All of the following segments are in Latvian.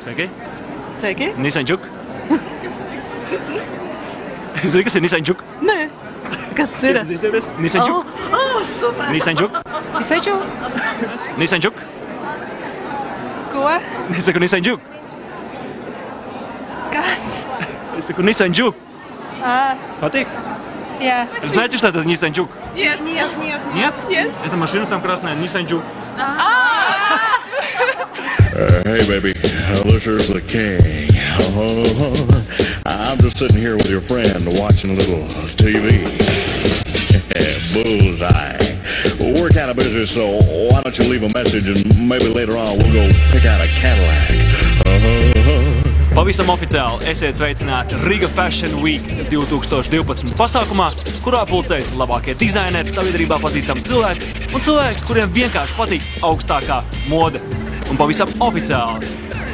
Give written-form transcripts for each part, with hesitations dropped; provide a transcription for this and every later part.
Sveiki. Sveiki. Nissan Juke. Zini, kas ir Nissan Juke? Nē. Kas ir? Nissan Juke. Super. Nissan Juke. Izsaiču? Nissan Juke. Ko? Es saku Nissan Juke. Kas? Es saku Nissan Juke. Patīk? Jā. Знаете, что это Nissan Juke? Нет. Нет? Нет. Это машина там красная, Nissan Juke. Hey, baby, this is the king. I'm just sitting here with your friend watching a little TV. Bullseye. We're kind of busy, so why don't you leave a message and maybe later on we'll go pick out a Cadillac. Pavisam oficiāli esiet sveicināti Riga Fashion Week 2012 pasākumā, kurā pulcēs labākie dizaineri, sabiedrībā pazīstami cilvēki un cilvēki, kuriem vienkārši patīk augstākā mode. Un pavisam oficiāli.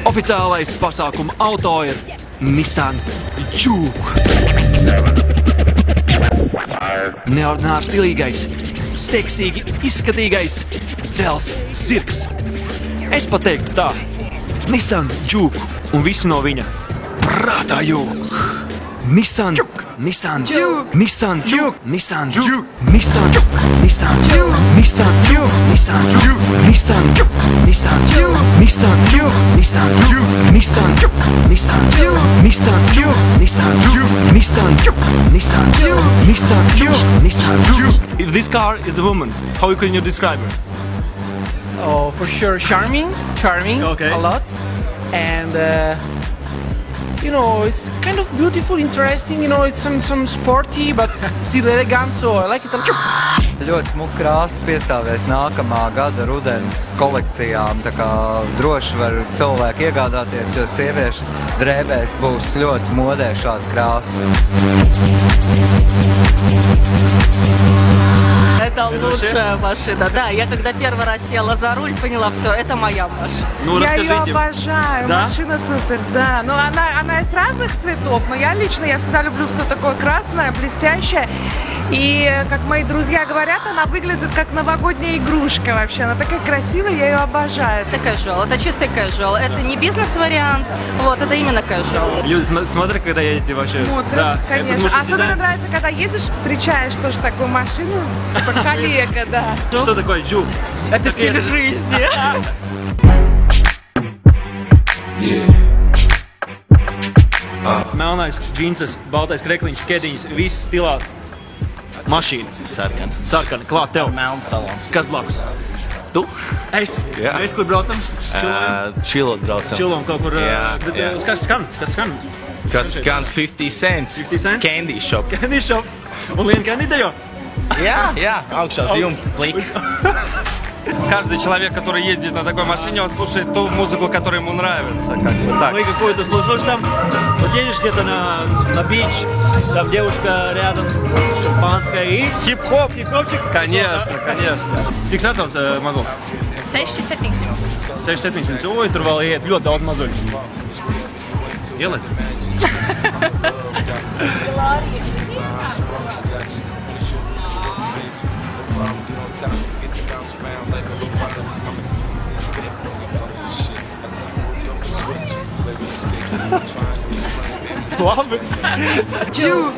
Oficiālais pasākuma auto ir Nissan Juke. Neordināri stilīgais, seksīgi izskatīgais dzels zirgs. Es pateiktu tā, Nissan Juke un visi no viņa prātā jūg. Nissan Juke, Nissan Juke, Nissan Juke, Nissan Juke, Nissan Juke, Nissan Juke, Nissan Juke, Nissan Juke, Nissan Juke, Nissan Juke, Nissan Juke, Nissan Juke, Nissan Juke, Nissan Juke, Nissan Juke, Nissan Juke, Nissan Juke, Nissan Juke, Nissan Juke, Nissan Juke. If this car is a woman, how can you describe her? Oh, for sure, charming, Okay. a lot, and you know, it's kind of beautiful, interesting. You know, it's some sporty, but still elegant. So I like it a lot. Ļoti smuka krāsa piestāvēs nākamā gada rudens kolekcijām, tā kā droši var cilvēki iegādāties, jo sieviešu drēbēs būs ļoti modē šāda krāsa. Это лучшая машина, да. Я когда первый раз села за руль, поняла, все, это моя машина. Ну, Я ее расскажите. обожаю, Да? машина супер, да. Но она из разных цветов, но я всегда люблю все такое красное, блестящее. И, как мои друзья говорят, она выглядит как новогодняя игрушка вообще. Она такая красивая, я ее обожаю. Это casual, это чистый casual. Это не бизнес-вариант, вот, это именно casual. Люди смотрят, когда едете вообще? Смотрят, Да. конечно. Это, может, Особенно дизайн. нравится, когда едешь, встречаешь тоже такую машину, типа коллега, да. Что такое Juke? Это стиль жизни. Melnais džinses, baltais krekliņš, kediņas, viss stilā. Mašīna. Sarkana. Klāt tev. Melns salons. Kas blakus? Tu? Es. Jā. Mēs kur braucam? Chillot braucam. Čilom kaut kur. Jā, Bet, jā. Kas skan? Kas skan 50 cents. 50 cents? Candy shop. Candy shop. Un Liena Candy dejo? Jā, augšā zīme plik. Каждый человек, который ездит на такой машине, он слушает ту музыку, которая ему нравится. Как бы так. Ну и какую ты слушаешь там? Вот едешь где-то на бич, там девушка рядом, шампанское и... Хип-хоп. Хип-хопчик? Конечно, конечно. Cik satavs mazls? 600-700. 6-700. Oi, tur vēl iet ļoti daudz mazuļu. Ielēc. Labi. Juke.